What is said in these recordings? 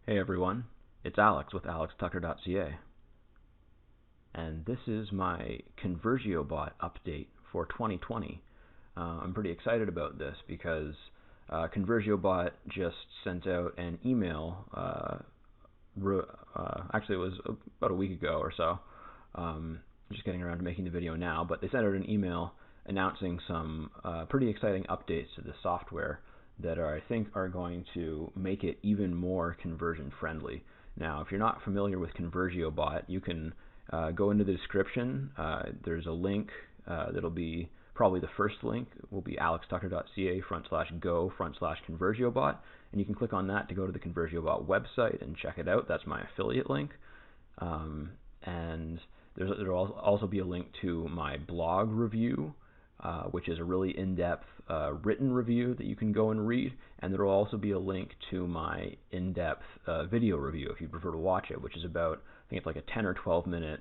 Hey everyone, it's Alex with alextucker.ca, and this is my Conversiobot update for 2020. I'm pretty excited about this because Conversiobot just sent out an email, actually it was about a week ago or so, just getting around to making the video now, but they sent out an email announcing some pretty exciting updates to the software that I think are going to make it even more conversion friendly. Now, if you're not familiar with Conversiobot, you can go into the description. There's a link that'll be probably the first link will be alextucker.ca/go/Conversiobot, and you can click on that to go to the Conversiobot website and check it out. That's my affiliate link. And there'll also be a link to my blog review, which is a really in-depth written review that you can go and read, and there will also be a link to my in-depth video review if you prefer to watch it, which is about, I think it's like a 10 or 12 minute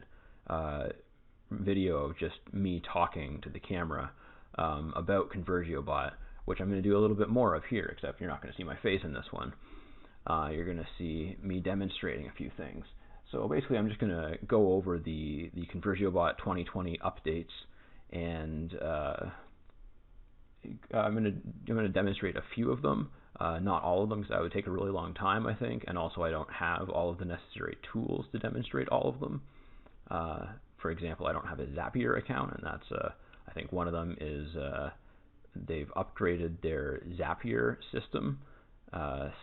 video of just me talking to the camera about Conversiobot, which I'm going to do a little bit more of here, except you're not going to see my face in this one. You're going to see me demonstrating a few things. So basically I'm just going to go over the Conversiobot 2020 updates, and I'm going to demonstrate a few of them, not all of them, because that would take a really long time, I think, and also I don't have all of the necessary tools to demonstrate all of them. For example, I don't have a Zapier account, and that's I think one of them is they've upgraded their Zapier system,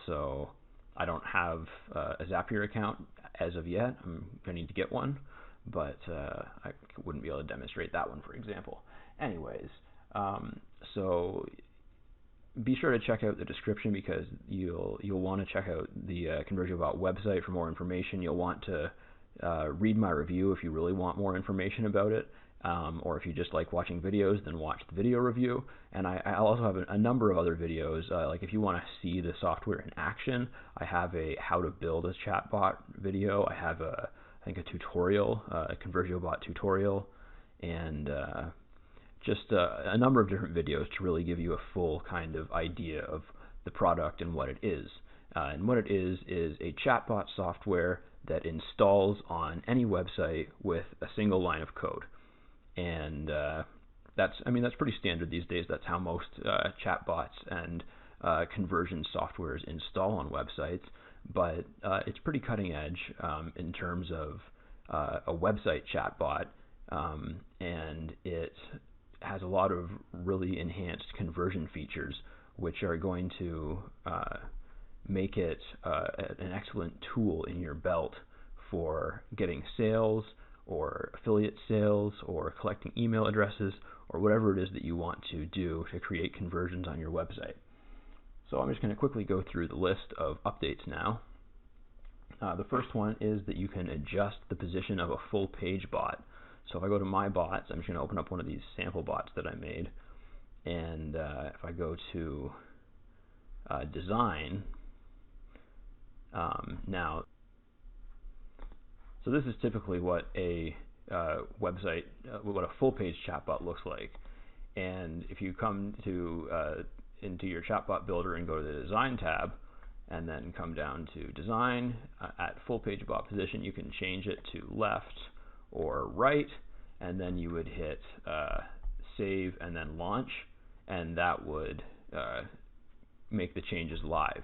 so I don't have a Zapier account as of yet. I'm going to need to get one, but I wouldn't be able to demonstrate that one, for example. Anyways, so be sure to check out the description, because you'll want to check out the Conversiobot website for more information. You'll want to read my review if you really want more information about it, or if you just like watching videos, then watch the video review. And I'll also have a number of other videos, like if you want to see the software in action, I have a how to build a chatbot video. I have I think a tutorial, a Conversiobot tutorial, and just a number of different videos to really give you a full kind of idea of the product and what it is. And what it is a chatbot software that installs on any website with a single line of code. And that's pretty standard these days. That's how most chatbots and conversion softwares install on websites. But it's pretty cutting edge in terms of a website chatbot, and it has a lot of really enhanced conversion features, which are going to make it an excellent tool in your belt for getting sales, or affiliate sales, or collecting email addresses, or whatever it is that you want to do to create conversions on your website. So I'm just going to quickly go through the list of updates now. The first one is that you can adjust the position of a full page bot. So if I go to my bots, I'm just going to open up one of these sample bots that I made, and if I go to design, now, so this is typically what a website, what a full page chatbot looks like. And if you come to into your chatbot builder and go to the design tab, and then come down to design, at full page bot position, you can change it to left or right, and then you would hit save and then launch, and that would make the changes live.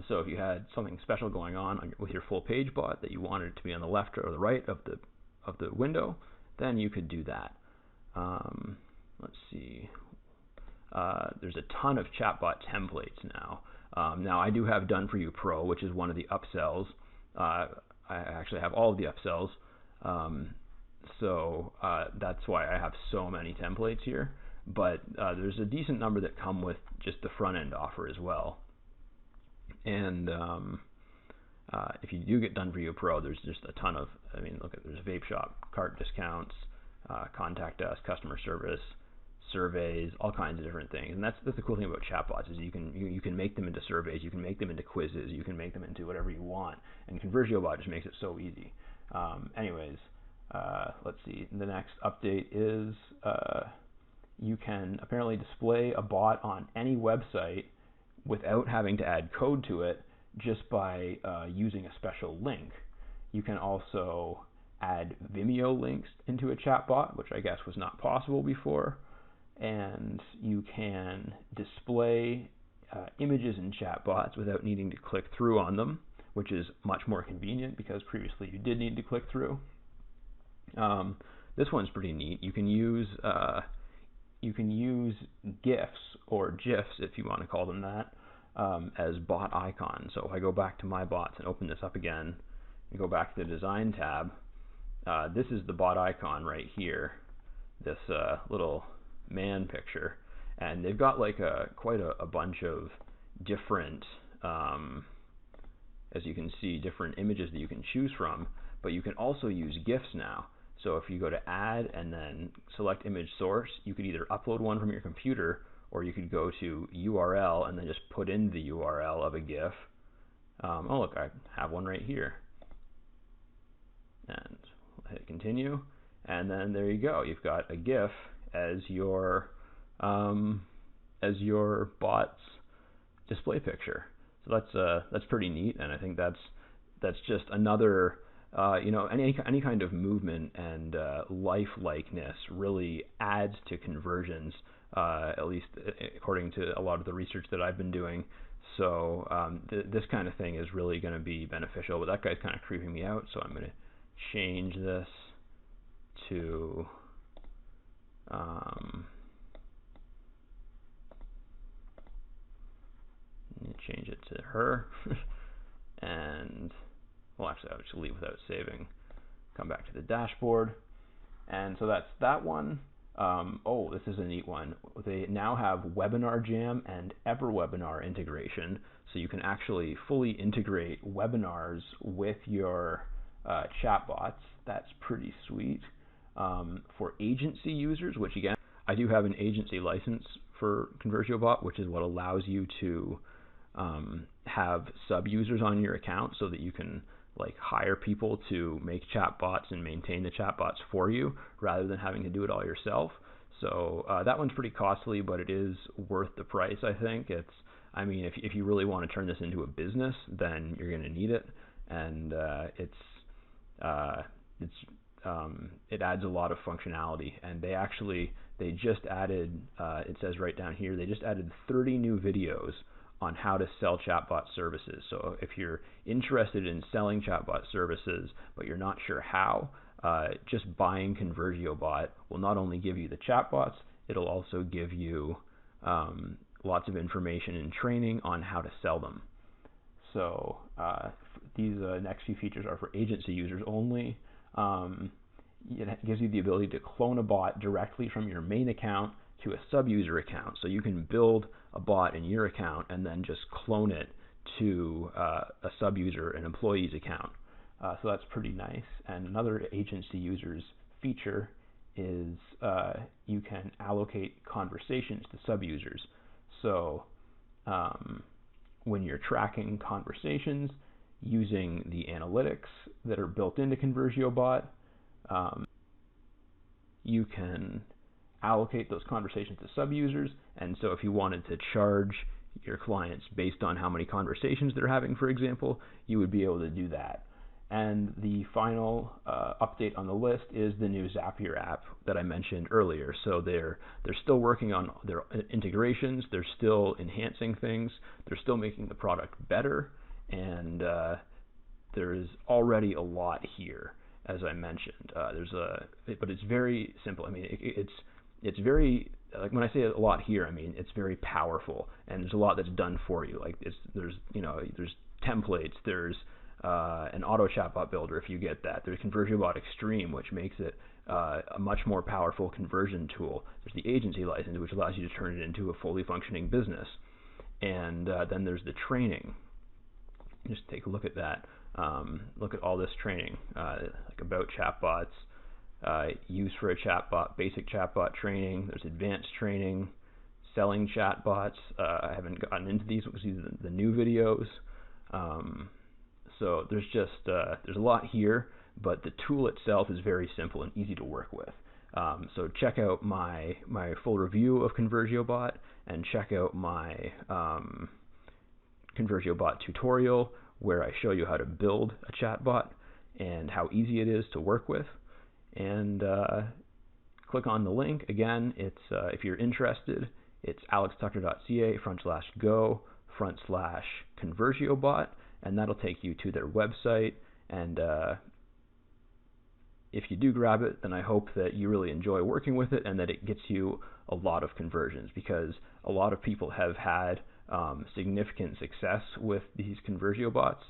So if you had something special going on with your full page bot that you wanted it to be on the left or the right of the window, then you could do that. Let's see. There's a ton of chatbot templates now. Now I do have Done For You Pro, which is one of the upsells. I actually have all of the upsells, so that's why I have so many templates here. But there's a decent number that come with just the front end offer as well. And if you do get Done For You Pro, there's just a ton of, look at, there's vape shop, cart discounts, contact us, customer service, surveys, all kinds of different things. And that's the cool thing about chatbots, is you can make them into surveys, you can make them into quizzes, you can make them into whatever you want. And Conversiobot just makes it so easy. Anyways, let's see. The next update is you can apparently display a bot on any website without having to add code to it, just by using a special link. You can also add Vimeo links into a chatbot, which I guess was not possible before. And you can display images in chatbots without needing to click through on them, which is much more convenient because previously you did need to click through. This one's pretty neat. You can use GIFs or GIFs, if you want to call them that, as bot icons. So if I go back to my bots and open this up again and go back to the design tab, this is the bot icon right here, this little man picture, and they've got like quite a bunch of different, as you can see, different images that you can choose from, but you can also use GIFs now. So if you go to add and then select image source, you could either upload one from your computer, or you could go to URL and then just put in the URL of a GIF. Oh look, I have one right here. And hit continue, and then there you go. You've got a GIF as your bot's display picture. So that's pretty neat, and I think that's just another any kind of movement and life-likeness really adds to conversions, at least according to a lot of the research that I've been doing. So this kind of thing is really going to be beneficial. But that guy's kind of creeping me out, so I'm going to change this to change it to her. And well, actually, I'll just leave without saving. Come back to the dashboard, and so that's that one. Oh, this is a neat one. They now have Webinar Jam and EverWebinar integration, so you can actually fully integrate webinars with your chatbots. That's pretty sweet. For agency users, which again, I do have an agency license for Conversiobot, which is what allows you to have sub-users on your account so that you can like hire people to make chatbots and maintain the chatbots for you rather than having to do it all yourself. So that one's pretty costly, but it is worth the price, I think. I mean, if you really want to turn this into a business, then you're going to need it, and it adds a lot of functionality. And they just added, it says right down here, they just added 30 new videos on how to sell chatbot services. So if you're interested in selling chatbot services, but you're not sure how, just buying Conversiobot will not only give you the chatbots, it'll also give you lots of information and training on how to sell them. So these next few features are for agency users only. It gives you the ability to clone a bot directly from your main account to a sub-user account. So you can build a bot in your account and then just clone it to a sub-user, an employee's account. So that's pretty nice. And another agency user's feature is you can allocate conversations to sub-users. So when you're tracking conversations using the analytics that are built into Conversiobot, you can allocate those conversations to sub-users. And so if you wanted to charge your clients based on how many conversations they're having, for example, you would be able to do that. And the final update on the list is the new Zapier app that I mentioned earlier. So they're still working on their integrations, they're still enhancing things, they're still making the product better, and there's already a lot here, as I mentioned. But it's very simple. I mean, it's very, like when I say a lot here, I mean it's very powerful, and there's a lot that's done for you. Like there's templates, there's an auto chatbot builder if you get that. There's Conversiobot Extreme, which makes it a much more powerful conversion tool. There's the agency license, which allows you to turn it into a fully functioning business. And then there's the training. Just take a look at that. Look at all this training, like about chatbots, use for a chatbot, basic chatbot training. There's advanced training, selling chatbots. I haven't gotten into these because these are the new videos. So there's just there's a lot here, but the tool itself is very simple and easy to work with. So check out my full review of Conversiobot, and check out my Conversiobot tutorial where I show you how to build a chatbot and how easy it is to work with. And click on the link. Again, it's if you're interested, it's alextucker.ca/go/Conversiobot, and that'll take you to their website. And if you do grab it, then I hope that you really enjoy working with it and that it gets you a lot of conversions, because a lot of people have had significant success with these Conversio bots.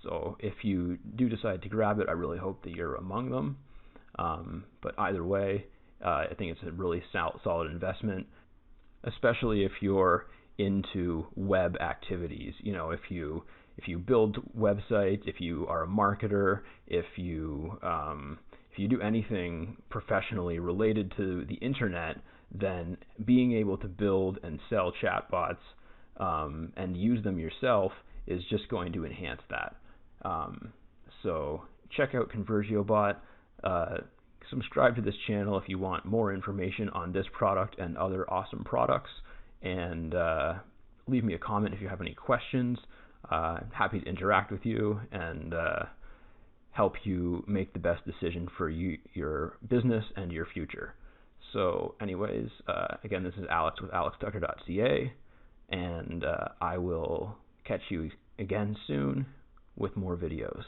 So if you do decide to grab it, I really hope that you're among them. But either way, I think it's a really solid investment, especially if you're into web activities. You know, if you build websites, if you are a marketer, if you do anything professionally related to the internet, then being able to build and sell chatbots and use them yourself is just going to enhance that. So check out Conversiobot. Subscribe to this channel if you want more information on this product and other awesome products. And leave me a comment if you have any questions. Happy to interact with you and help you make the best decision for your business and your future. So anyways, again, this is Alex with alextucker.ca, and I will catch you again soon with more videos.